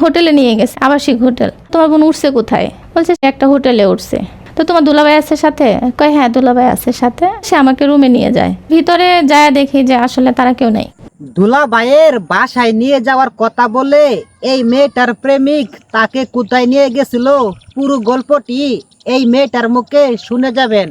হোটেলে নিয়ে গেছে, আবাসিক হোটেল। তোমার বোন উঠছে কোথায়? বলছে একটা হোটেলে উঠছে। তো তোমার দুলাভাই আছে সাথে? কয় হ্যাঁ দুলাভাই আছে সাথে। সে আমাকে রুমে নিয়ে যায়, ভিতরে যায় দেখি যে আসলে তারা কেউ নেই। দুলাভাইয়ের বাসায় নিয়ে যাওয়ার কথা বলে এই মেয়েটার প্রেমিক তাকে কোথায় নিয়ে গেছিল, পুরো গল্পটি এই মেয়েটার মুখে শুনে যাবেন।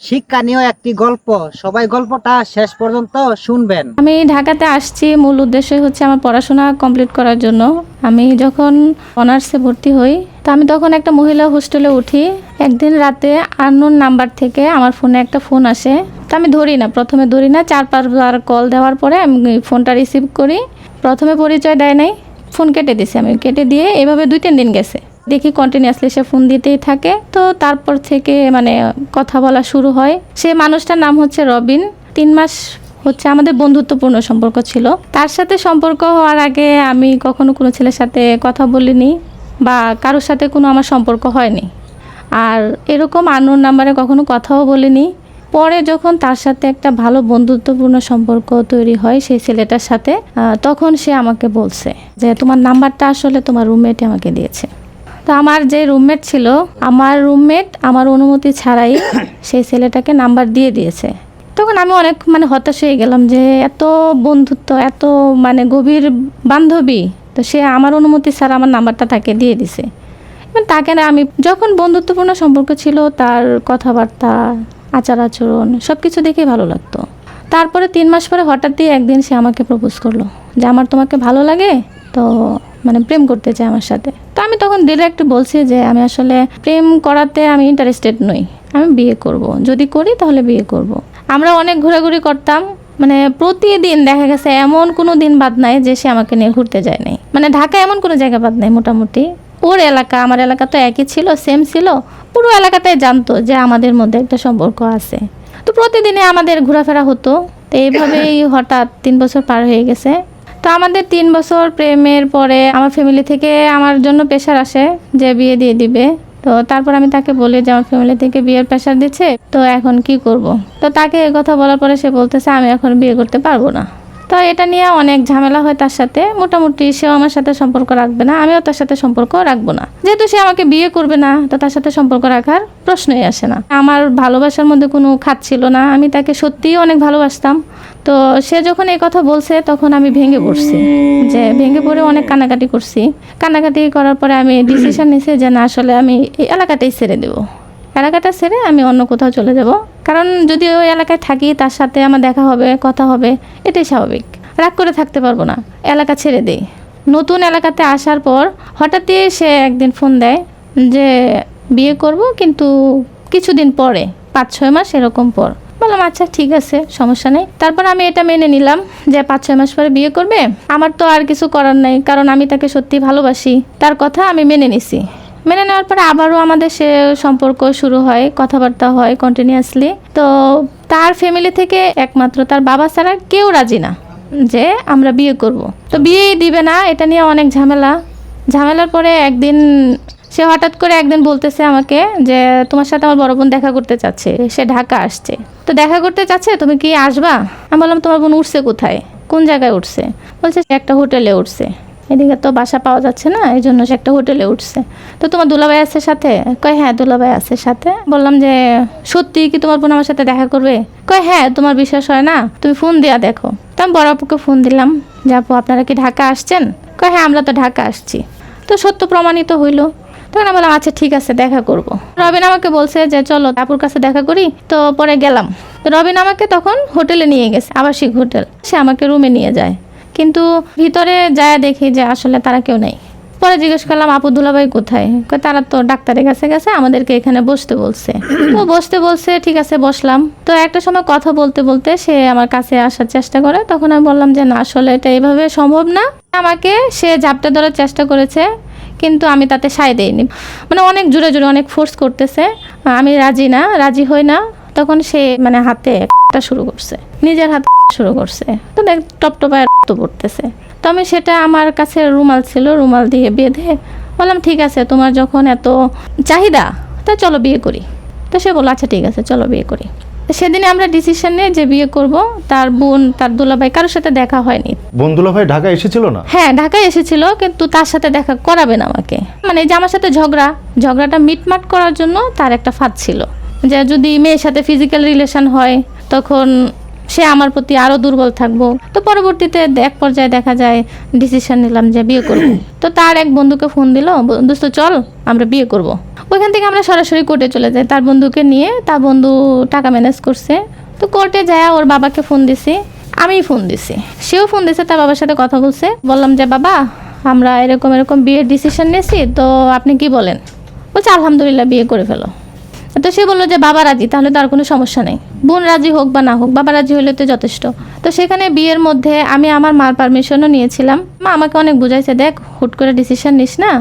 শিক্ষণীয় একটি গল্প, সবাই গল্পটা শেষ পর্যন্ত শুনবেন। আমি ঢাকাতে আসছি মূল উদ্দেশ্য হচ্ছে আমার পড়াশোনা কমপ্লিট করার জন্য। আমি যখন অনার্সে ভর্তি হই, তো আমি তখন একটা মহিলা হোস্টেলে উঠি। একদিন রাতে আননোন নাম্বার থেকে আমার ফোনে একটা ফোন আসে। তো আমি প্রথমে ধরি না, 4-5 বার কল দেওয়ার পরে আমি ফোনটা রিসিভ করি। প্রথমে পরিচয় দেয় নাই, ফোন কেটে দিছি। আমি কেটে দিয়ে এভাবে 2-3 দিন গেছে, দেখি কন্টিনিউয়াসলি সে ফোন দিতেই থাকে। তো তারপর থেকে কথা বলা শুরু হয়। সে মানুষটার নাম হচ্ছে রবিন। 3 মাস হচ্ছে আমাদের বন্ধুত্বপূর্ণ সম্পর্ক ছিল। তার সাথে সম্পর্ক হওয়ার আগে আমি কখনো কোনো ছেলের সাথে কথা বলিনি বা কারোর সাথে কোনো আমার সম্পর্ক হয়নি। আর এরকম আননোন নাম্বারে কখনো কথাও বলিনি। পরে যখন তার সাথে একটা ভালো বন্ধুত্বপূর্ণ সম্পর্ক তৈরি হয় সেই ছেলেটার সাথে, তখন সে আমাকে বলছে যে তোমার নাম্বারটা আসলে তোমার রুমমেটে আমাকে দিয়েছে। তো আমার যে রুমমেট ছিল, আমার রুমমেট আমার অনুমতি ছাড়াই সেই ছেলেটাকে নাম্বার দিয়ে দিয়েছে। তখন আমি অনেক হতাশ হয়ে গেলাম যে এত বন্ধুত্ব, এত গভীর বান্ধবী, তো সে আমার অনুমতি ছাড়া আমার নাম্বারটা তাকে দিয়ে দিছে। তাকে না, আমি যখন বন্ধুত্বপূর্ণ সম্পর্ক ছিল তার কথাবার্তা, আচার আচরণ সব কিছু দেখেই ভালো লাগতো। তারপরে 3 মাস পরে হঠাৎই একদিন সে আমাকে প্রপোজ করলো যে আমার তোমাকে ভালো লাগে, তো প্রেম করতে চাই আমার সাথে। তো আমি তখন ডিরেক্ট বলছি যে আমি আসলে প্রেম করাতে আমি ইন্টারেস্টেড নই, আমি বিয়ে করব, যদি করি তাহলে বিয়ে করব। আমরা অনেক ঘোরাঘুরি করতাম, প্রতিদিন দেখা গেছে এমন কোনো দিন বাদ নাই যে সে আমাকে নিয়ে ঘুরতে যায় নাই। ঢাকা এমন কোনো জায়গা বাদ নাই। মোটামুটি ওর এলাকা আমার এলাকা তো একই ছিল, সেম ছিল। পুরো এলাকাটাই জানতো যে আমাদের মধ্যে একটা সম্পর্ক আছে। তো প্রতিদিনে আমাদের ঘোরাফেরা হতো। তো এইভাবেই হঠাৎ 3 বছর পার হয়ে গেছে। তো আমাদের 3 বছর প্রেমের পরে আমার ফ্যামিলি থেকে আমার জন্য প্রেশার আসে যে বিয়ে দিয়ে দিবে। তো তারপর আমি তাকে বলি যে আমার ফ্যামিলি থেকে বিয়ের প্রেশার দিচ্ছে, তো এখন কি করব। তো তাকে এই কথা বলার পরে সে বলতেছে আমি এখন বিয়ে করতে পারবো না। তো এটা নিয়ে অনেক ঝামেলা হয় তার সাথে। মোটামুটি সেও আমার সাথে সম্পর্ক রাখবে না, আমিও তার সাথে সম্পর্ক রাখবো না। যেহেতু সে আমাকে বিয়ে করবে না, তো তার সাথে সম্পর্ক রাখার প্রশ্নই আসে না। আমার ভালোবাসার মধ্যে কোনো খাত ছিল না, আমি তাকে সত্যিই অনেক ভালোবাসতাম। তো সে যখন এই কথা বলছে তখন আমি ভেঙে পড়ছি, যে ভেঙে পড়ে অনেক কান্নাকাটি করছি। কান্নাকাটি করার পরে আমি ডিসিশন নিয়েছি যে না, আসলে আমি এই এলাকাটাই ছেড়ে দেবো। এলাকাটা ছেড়ে আমি অন্য কোথাও চলে যাব। কারণ যদি ওই এলাকায় থাকি তার সাথে আমার দেখা হবে, কথা হবে, এটাই স্বাভাবিক। রাগ করে থাকতে পারবো না, এলাকা ছেড়ে দেই। নতুন এলাকাতে আসার পর হঠাৎই সে একদিন ফোন দেয় যে বিয়ে করব, কিন্তু কিছুদিন পরে, 5-6 মাস এরকম পর। বললাম আচ্ছা ঠিক আছে, সমস্যা নেই। তারপর আমি এটা মেনে নিলাম যে 5-6 মাস পরে বিয়ে করবে। আমার তো আর কিছু করার নাই, কারণ আমি তাকে সত্যি ভালোবাসি। তার কথা আমি মেনে নিছি। মেনে নেওয়ার পরে আবারও আমাদের সে সম্পর্ক শুরু হয়, কথাবার্তা হয় কন্টিনিউয়াসলি। তো তার ফ্যামিলি থেকে একমাত্র তার বাবা ছাড়া কেউ রাজি না যে আমরা বিয়ে করব। তো বিয়েই দিবে না, এটা নিয়ে অনেক ঝামেলার পরে একদিন সে হঠাৎ করে একদিন বলতেছে আমাকে যে তোমার সাথে আমার বড় বোন দেখা করতে চাচ্ছে, সে ঢাকা আসছে। তো দেখা করতে চাচ্ছে, তুমি কি আসবা? আমি বললাম তোমার বোন উঠছে কোথায়, কোন জায়গায় উঠছে? বলছে একটা হোটেলে উঠছে, এদিকে তো বাসা পাওয়া যাচ্ছে না, এই জন্য সে একটা হোটেলে উঠছে। তো তোমার দুলাভাই আছে সাথে? কয় হ্যাঁ দুলাভাই আছে সাথে। বললাম যে সত্যি কি তোমার বোন আমার সাথে দেখা করবে? কয় হ্যাঁ, তোমার বিশ্বাস হয় না, তুমি ফোন দিয়া দেখো। তো আমি বড় আপুকে ফোন দিলাম যে আপু আপনারা কি ঢাকা আসছেন? কয় হ্যাঁ আমরা তো ঢাকা আসছি। তো সত্য প্রমাণিত হইলো। তখন আমি বললাম আচ্ছা ঠিক আছে, দেখা করব। রবিন আমাকে বলছে যে চলো আপুর কাছে দেখা করি। তো পরে গেলাম। তো রবিন আমাকে তখন হোটেলে নিয়ে গেছে, আবাসিক হোটেল। সে আমাকে রুমে নিয়ে যায়, কিন্তু ভিতরে যায় দেখি যে আসলে তারা কেউ নেই। পরে জিজ্ঞেস করলাম আপু দুলাভাই কোথায়? তারা তো ডাক্তারের কাছে গেছে, আমাদেরকে এখানে বসতে বলছে। তো বসতে বলছে, ঠিক আছে বসলাম। তো একটা সময় কথা বলতে বলতে সে আমার কাছে আসার চেষ্টা করে। তখন আমি বললাম যে না, আসলে এটা এইভাবে সম্ভব না। আমাকে সে ঝাপটা ধরার চেষ্টা করেছে, কিন্তু আমি তাতে সায় দেইনি। অনেক জোরে জোরে অনেক ফোর্স করতেছে, আমি রাজি হই না। তখন সে হাতে শুরু করছে, নিজের হাতে শুরু করছে। তো দেখ টপটপায় রক্ত পড়তেছে। তো আমি সেটা, আমার কাছে রুমাল ছিল, রুমাল দিয়ে বেঁধে বললাম ঠিক আছে, তোমার যখন এত চাহিদা তা চলো বিয়ে করি। তো সে বললো আচ্ছা ঠিক আছে চলো বিয়ে করি। সেদিনে আমরা ডিসিশন নিয়ে যে বিয়ে করব। তার বোন, তার দুলাভাই কারোর সাথে দেখা হয়নি। বন্ধুলা ভাই ঢাকা এসেছিল না? হ্যাঁ, ঢাকায় এসেছিল, কিন্তু তার সাথে দেখা করাবে না আমাকে। মানে যে আমার সাথে ঝগড়াটা মিটমাট করার জন্য তার একটা ফাঁদ ছিল, যে যদি মেয়ের সাথে ফিজিক্যাল রিলেশন হয় তখন সে আমার প্রতি আরো দুর্বল থাকবো। তো পরবর্তীতে এক পর্যায়ে দেখা যায় ডিসিশন নিলাম যে বিয়ে করব। তো তার এক বন্ধুকে ফোন দিল, দোস্ত চল আমরা বিয়ে করব। ওইখান থেকে আমরা সরাসরি কোর্টে চলে যাই তার বন্ধুকে নিয়ে। তার বন্ধু টাকা ম্যানেজ করছে। তো কোর্টে যায় ওর বাবাকে ফোন দিছি, আমি ফোন দিছি, সেও ফোন দিছে, তার বাবার সাথে কথা বলছে। বললাম যে বাবা, আমরা এরকম এরকম বিয়ের ডিসিশন নিয়েছি, তো আপনি কি বলেন? বলছে আলহামদুলিল্লাহ বিয়ে করে ফেলো। তো সে বললো যে বাবা রাজি, তাহলে তো আর কোনো সমস্যা নেই, বোন রাজি হোক বা না হোক, বাবা রাজি হলে তো যথেষ্ট। তো সেখানে বিয়ের মধ্যে আমি আমার মার পারমিশনও নিয়েছিলাম। মা আমাকে অনেক বুঝাইছে, দেখ হুট করে ডিসিশন নিস না,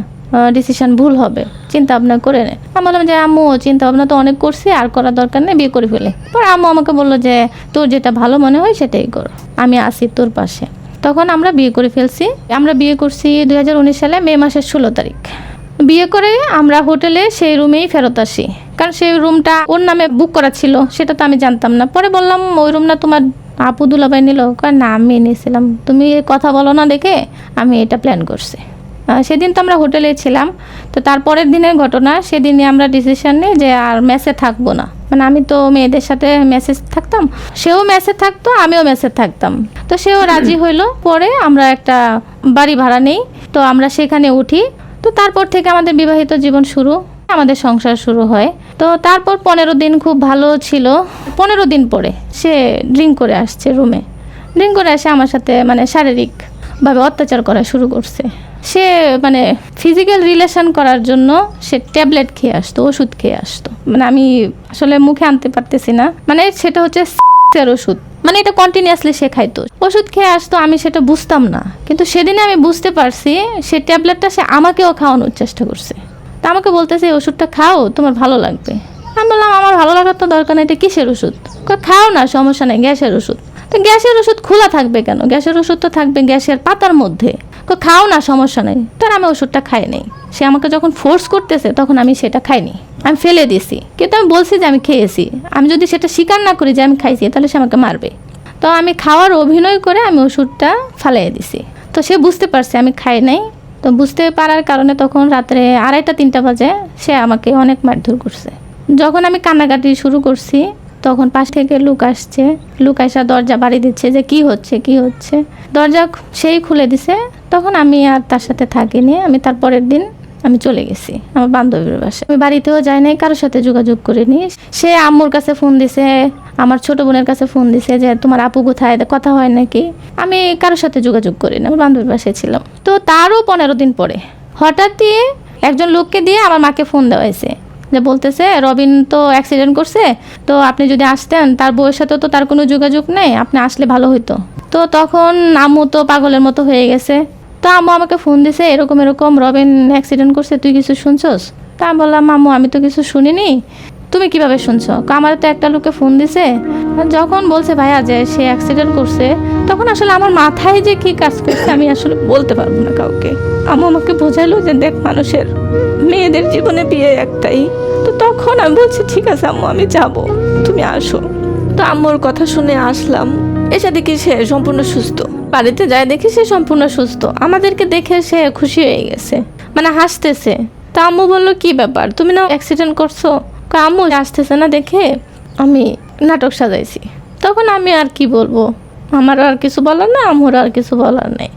ডিসিশন ভুল হবে, চিন্তা ভাবনা করে নে। আমি বললাম যে আম্মু চিন্তা ভাবনা তো অনেক করছি, আর করার দরকার নেই, বিয়ে করে ফেলে। পর আম্মু আমাকে বললো যে তোর যেটা ভালো মনে হয় সেটাই কর, আমি আসি তোর পাশে। তখন আমরা বিয়ে করে ফেলছি। আমরা বিয়ে করছি 2019 সালে মে মাসের 16 তারিখ। বিয়ে করে আমরা হোটেলে সেই রুমেই ফেরত আসি, কারণ সেই রুমটা ওর নামে বুক করা ছিল, সেটা তো আমি জানতাম না। পরে বললাম ওই রুম না তোমার আপু দুলাভাই নিল? না, আমি নিয়েছিলাম, তুমি কথা বলো না দেখে আমি এটা প্ল্যান করছি। সেদিন তো আমরা হোটেলে ছিলাম। তো তারপরের দিনের ঘটনা, সেদিনই আমরা ডিসিশন নিই যে আর মেসে থাকবো না। মানে আমি তো মেয়েদের সাথে মেসে থাকতাম, সেও মেসে থাকতো, আমিও মেসে থাকতাম। তো সেও রাজি হইলো। পরে আমরা একটা বাড়ি ভাড়া নেই, তো আমরা সেখানে উঠি। তো তারপর থেকে আমাদের বিবাহিত জীবন শুরু, আমাদের সংসার শুরু হয়। তো তারপর 15 দিন খুব ভালো ছিল। 15 দিন পরে সে ড্রিঙ্ক করে আসছে রুমে। ড্রিঙ্ক করে এসে আমার সাথে মানে শারীরিকভাবে অত্যাচার করা শুরু করছে। সে মানে ফিজিক্যাল রিলেশন করার জন্য সে ট্যাবলেট খেয়ে আসতো, ওষুধ খেয়ে আসতো। মানে আমি আসলে মুখে আনতে পারতেছি না, মানে সেটা হচ্ছে এর ওষুধ, মানে এটা কন্টিনিউয়াসলি সে খাইতো, ওষুধ খেয়ে আসতো। আমি সেটা বুঝতাম না, কিন্তু সেদিনে আমি বুঝতে পারছি সে ট্যাবলেটটা সে আমাকেও খাওয়ানোর চেষ্টা করছে। তা আমাকে বলতেছে এই ওষুধটা খাও, তোমার ভালো লাগবে। আমি বললাম আমার ভালো লাগার তো দরকার নেই, এটা কিসের ওষুধ? খাও না, সমস্যা নেই, গ্যাসের ওষুধ। তো গ্যাসের ওষুধ খোলা থাকবে কেন? গ্যাসের ওষুধ তো থাকবে গ্যাসের পাতার মধ্যে। খাও না, সমস্যা নেই। তার আমি ওষুধটা খাই নেই। সে আমাকে যখন ফোর্স করতেছে তখন আমি সেটা খাইনি, আমি ফেলে দিছি। কিন্তু আমি বলছি যে আমি খেয়েছি। আমি যদি সেটা স্বীকার না করি যে আমি খাইছি, তাহলে সে আমাকে মারবে। তো আমি খাওয়ার অভিনয় করে আমি ওষুধটা ফালাই দিছি। তো সে বুঝতে পারছে আমি খাই নাই। তো বুঝতে পারার কারণে তখন রাত্রে 2:30-3টা বাজে সে আমাকে অনেক মারধর করছে। যখন আমি কান্নাকাটি শুরু করছি তখন পাশ থেকে লোক আসছে, লোক আসা দরজা বাড়ি দিচ্ছে যে কি হচ্ছে কি হচ্ছে। দরজা সেই খুলে দিছে। তখন আমি আর তার সাথে থাকিনি। আমি তার পরের দিন আমি চলে গেছি আমার বান্ধবীর বাসায়। আমি বাড়িতেও যাই নাই, কারোর সাথে যোগাযোগ করিনি। সে আম্মুর কাছে ফোন দিছে, আমার ছোট বোনের কাছে ফোন দিছে যে তোমার আপু কোথায়, কথা হয় নাকি। আমি কারোর সাথে যোগাযোগ করিনি, আমার বান্ধবীর বাসায় ছিলাম। তো তারও 15 দিন পরে হঠাৎই একজন লোককে দিয়ে আমার মাকে ফোন দেওয়া হয়েছে, যে বলতেছে রবিন তো অ্যাক্সিডেন্ট করছে, তো আপনি যদি আসতেন, তার বউয়ের সাথেও তো তার কোনো যোগাযোগ নেই, আপনি আসলে ভালো হইতো। তো তখন আম্মু তো পাগলের মতো হয়ে গেছে। তো আম্মু আমাকে ফোন দিছে, এরকম এরকম রবিন অ্যাক্সিডেন্ট করছে, তুই কিছু শুনছস? তা আমি বললাম আম্মু আমি তো কিছু শুনিনি, তুমি কিভাবে শুনছো? আমার তো একটা লোকে ফোন দিছে। যখন বলছে ভাইয়া যে সে অ্যাক্সিডেন্ট করছে, তখন আসলে আমার মাথায় যে কি কাজ করছে আমি আসলে বলতে পারবো না কাউকে। আম্মু আমাকে বোঝাইলো যে দেখ মানুষের মেয়েদের জীবনে বিয়ে একটাই। তো তখন আমি বলছি ঠিক আছে আম্মু আমি যাব, তুমি আসো। তো আম্মুর কথা শুনে আসলাম, এসে দেখি সে সম্পূর্ণ সুস্থ। বাড়িতে যায় দেখি সে সম্পূর্ণ সুস্থ। আমাদেরকে দেখে সে খুশি হয়ে গেছে, মানে হাসতেছে। তা আম্মু বললো কি ব্যাপার, তুমি না অ্যাক্সিডেন্ট করছো? আম্মু আসতেছে না দেখে আমি নাটক সাজাইছি। তখন আমি আর কি বলবো, আমার আর কিছু বলার না, আম্মুর আর কিছু বলার নেই।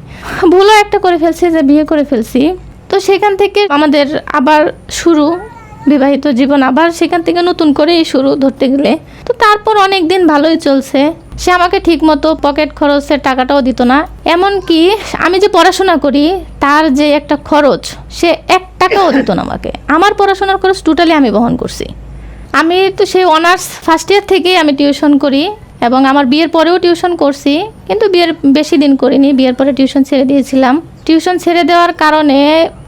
ভুলও একটা করে ফেলছি যে বিয়ে করে ফেলছি। তো সেখান থেকে আমাদের আবার শুরু বিবাহিত জীবন, আবার সেখান থেকে নতুন করেই শুরু ধরতে গেলে। তো তারপর অনেক দিন ভালোই চলছে। সে আমাকে ঠিক মতো পকেট খরচের টাকাটাও দিত না। এমনকি আমি যে পড়াশোনা করি তার যে একটা খরচ, সে 1 টাকাও দিত না আমাকে। আমার পড়াশোনার খরচ টোটালি আমি বহন করছি। আমি তো সেই অনার্স ফার্স্ট ইয়ার থেকেই আমি টিউশন করি, এবং আমার বিয়ের পরেও টিউশন করছি, কিন্তু বিয়ের বেশি দিন করিনি। বিয়ের পরে টিউশন ছেড়ে দিয়েছিলাম। টিউশন ছেড়ে দেওয়ার কারণে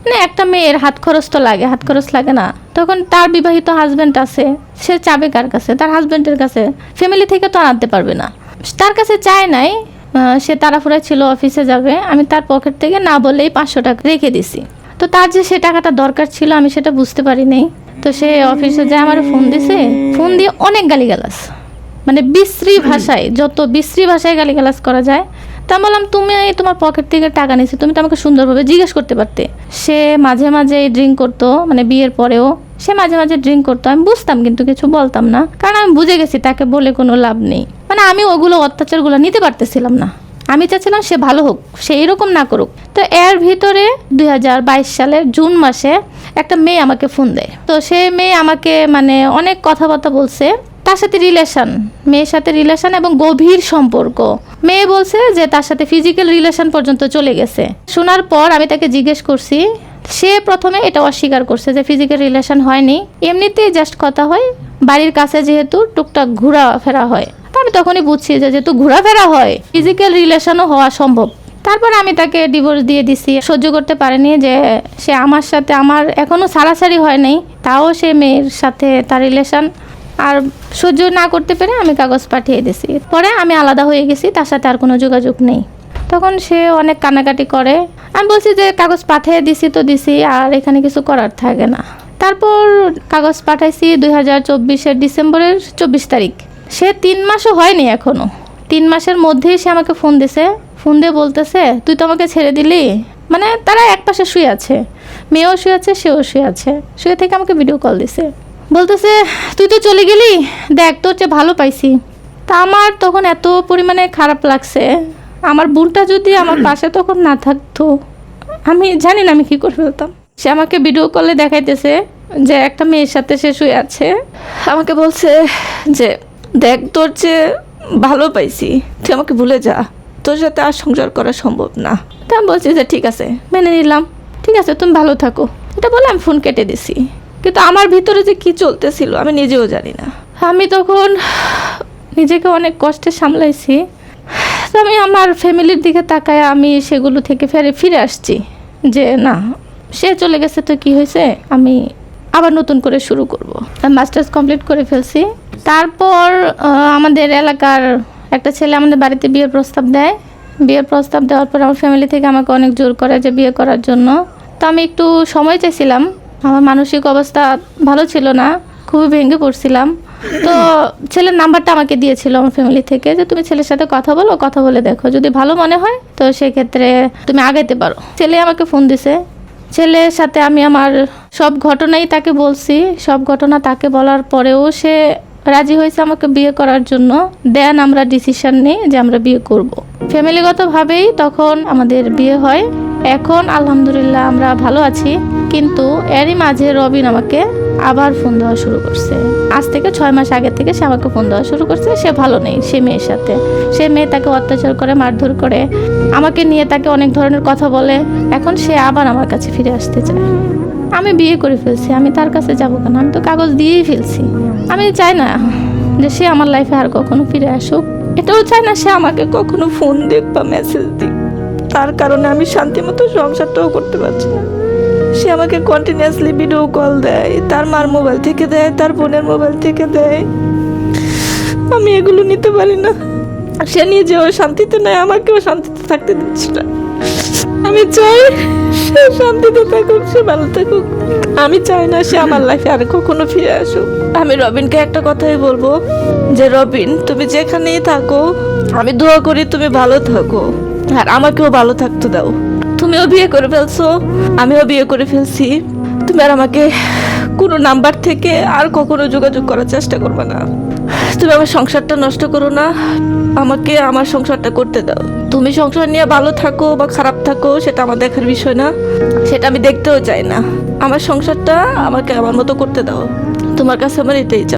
মানে একটা মেয়ের হাত খরচ তো লাগে, হাত খরচ লাগে না। তখন তার বিবাহিত হাজব্যান্ড আছে, সে চাবে কার কাছে? তার হাজব্যান্ডের কাছে। ফ্যামিলি থেকে তো আনতে পারবে না, তার কাছে চায় নাই। সে তাড়াহুড়ায় ছিল, অফিসে যাবে। আমি তার পকেট থেকে না বলেই 500 টাকা রেখে দিছি। তো তার যে সে টাকাটা দরকার ছিল আমি সেটা বুঝতে পারি নাই। তো সে অফিসে যায় আমার ফোন দিছে, ফোন দিয়ে অনেক গালিগালাজ, মানে বিশ্রী ভাষায়, যত বিশ্রী ভাষায় গালিগালাজ করা যায়। তা আমি বললাম, তুমি তোমার পকেট থেকে টাকা নিয়েছো, তুমি তো আমাকে সুন্দরভাবে জিজ্ঞেস করতে পারতে। সে মাঝে মাঝে ড্রিঙ্ক করতো, মানে বিয়ের পরেও সে মাঝে মাঝে ড্রিঙ্ক করতো। আমি বুঝতাম কিন্তু কিছু বলতাম না, কারণ আমি বুঝে গেছি তাকে বলে কোনো লাভ নেই। মানে আমি ওগুলো অত্যাচারগুলো নিতে পারতেছিলাম না। আমি চাচ্ছিলাম সে ভালো হোক, সে এরকম না করুক। তো এর ভিতরে 2022 সালের জুন মাসে একটা মেয়ে আমাকে ফোন দেয়। তো সে মেয়ে আমাকে মানে অনেক কথাবার্তা বলছে, তার সাথে রিলেশন, মেয়ের সাথে রিলেশন এবং গভীর সম্পর্ক। মেয়ে বলছে যে তার সাথে ফিজিক্যাল রিলেশন পর্যন্ত চলে গেছে। শোনার পর আমি তাকে জিজ্ঞেস করছি, সে প্রথমে এটা অস্বীকার করছে যে ফিজিক্যাল রিলেশন হয়নি, এমনিতেই জাস্ট কথা হয়, বাড়ির কাছে যেহেতু টুকটাক ঘোরাফেরা হয়। তো আমি তখনই বুঝছি যে যেহেতু ঘোরাফেরা হয়, ফিজিক্যাল রিলেশনও হওয়া সম্ভব। তারপর আমি তাকে ডিভোর্স দিয়ে দিছি। সহ্য করতে পারেনি যে সে আমার সাথে, আমার এখনো ছাড়াছাড়ি হয় নাই, তাও সে মেয়ের সাথে তার রিলেশন, আর সহ্য না করতে পেরে আমি কাগজ পাঠিয়ে দিছি। পরে আমি আলাদা হয়ে গেছি, তার সাথে আর কোনো যোগাযোগ নেই। তখন সে অনেক কান্নাকাটি করে। আমি বলছি যে কাগজ পাঠিয়ে দিছি তো দিছি, আর এখানে কিছু করার থাকে না। তারপর কাগজ পাঠাইছি 2024 ডিসেম্বরের 24 তারিখ। সে 3 মাসও হয়নি এখনো। 3 মাসের মধ্যেই সে আমাকে ফোন দিছে। ফোন দিয়ে বলতেছে, তুই তো আমাকে ছেড়ে দিলি। মানে তারা এক পাশে শুয়ে আছে, মেয়েও শুয়ে আছে, সেও শুয়ে আছে। শুয়ে থেকে আমাকে ভিডিও কল দিছে, বলতেছে তুই তো চলে গেলি, দেখ তোর চেয়ে ভালো পাইছি। তা আমার তখন এত পরিমাণে খারাপ লাগছে। আমার বোনটা যদি আমার পাশে তখন না থাকতো, আমি জানি না আমি কি করে ফেলতাম। সে আমাকে ভিডিও কলে দেখাইতেছে যে একটা মেয়ের সাথে সে শুয়ে আছে। আমাকে বলছে যে দেখ তোর চেয়ে ভালো পাইছি, তুই আমাকে ভুলে যা, তোর সাথে আর সংসার করা সম্ভব না। তা আমি বলছি যে ঠিক আছে, মেনে নিলাম, ঠিক আছে তুমি ভালো থাকো। এটা বলে আমি ফোন কেটে দিছি। কিন্তু আমার ভিতরে যে কি চলতেছিল আমি নিজেও জানি না। আমি তখন নিজেকে অনেক কষ্টে সামলাইছি। তো আমি আমার ফ্যামিলির দিকে তাকায় আমি সেগুলো থেকে ফিরে আসছি যে না, সে চলে গেছে তো কি হয়েছে, আমি আবার নতুন করে শুরু করব। আমি মাস্টার্স কমপ্লিট করে ফেলছি। তারপর আমাদের এলাকার একটা ছেলে আমাদের বাড়িতে বিয়ের প্রস্তাব দেয়। বিয়ের প্রস্তাব দেওয়ার পর আমার ফ্যামিলি থেকে আমাকে অনেক জোর করে যে বিয়ে করার জন্য। তো আমি একটু সময় চাইছিলাম, আমার মানসিক অবস্থা ভালো ছিল না, খুবই ভেঙে পড়ছিলাম। তো ছেলের নাম্বারটা আমাকে দিয়েছিল আমার ফ্যামিলি থেকে, যে তুমি ছেলের সাথে কথা বলো, কথা বলে দেখো, যদি ভালো মনে হয় তো সেক্ষেত্রে তুমি আগাইতে পারো। ছেলে আমাকে ফোন দিছে। ছেলের সাথে আমি আমার সব ঘটনাই তাকে বলছি। সব ঘটনা তাকে বলার পরেও সে রাজি হয়েছে আমাকে বিয়ে করার জন্য। দেন আমরা ডিসিশন নিই যে আমরা বিয়ে করব। ফ্যামিলিগতভাবেই তখন আমাদের বিয়ে হয়। এখন আলহামদুলিল্লাহ আমরা ভালো আছি। কিন্তু এরই মাঝে রবিন আমাকে আবার ফোন দেওয়া শুরু করছে। আজ থেকে 6 মাস আগে থেকে সে আমাকে ফোন দেওয়া শুরু করছে। সে ভালো নেই সে মেয়ের সাথে। সে মেয়ে তাকে অত্যাচার করে, মারধর করে, আমাকে নিয়ে তাকে অনেক ধরনের কথা বলে। এখন সে আবার আমার কাছে ফিরে আসতে চায়। আমি বিয়ে করে ফেলছি, আমি তার কাছে যাবো কেন? আমি তো কাগজ দিয়েই ফেলছি। আমি চাই না যে সে আমার লাইফে আর কখনো ফিরে আসুক। এটাও চাই না সে আমাকে কখনো ফোন দিক বা মেসেজ দিক। তার কারণে আমি শান্তি মতো সংসারটাও করতে পারছি না। সে আমাকে কন্টিনিউয়াসলি ভিডিও কল দেয়, তার মার মোবাইল থেকে দেয়, তার বোনের মোবাইল থেকে দেয়। আমি এগুলো নিতে পারি না। সে নিজেও শান্তিতে নেয়, আমাকেও শান্তিতে থাকতে দিচ্ছে না। আমি চাই সে শান্তিতে থাকুক, সে ভালো থাকুক। আমি চাই না সে আমার লাইফে আর কখনো ফিরে আসুক। আমি রবিনকে একটা কথাই বলবো যে রবিন, তুমি যেখানেই থাকো আমি দোয়া করি তুমি ভালো থাকো, আর আমাকেও ভালো থাকতে দাও। তুমিও বিয়ে করে ফেলছো, আমিও বিয়ে করে ফেলছি। তুমি আর আমাকে কোনো নাম্বার থেকে আর কখনো যোগাযোগ করার চেষ্টা করবে না। তুমি আমার সংসারটা নষ্ট করো না, আমাকে আমার সংসারটা করতে দাও। তুমি সংসার নিয়ে ভালো থাকো বা খারাপ থাকো সেটা আমার দেখার বিষয় না, সেটা আমি দেখতেও চাই না। আমার সংসারটা আমাকে আমার মতো করতে দাও। তোমার কাছে আমার এটাই চাই।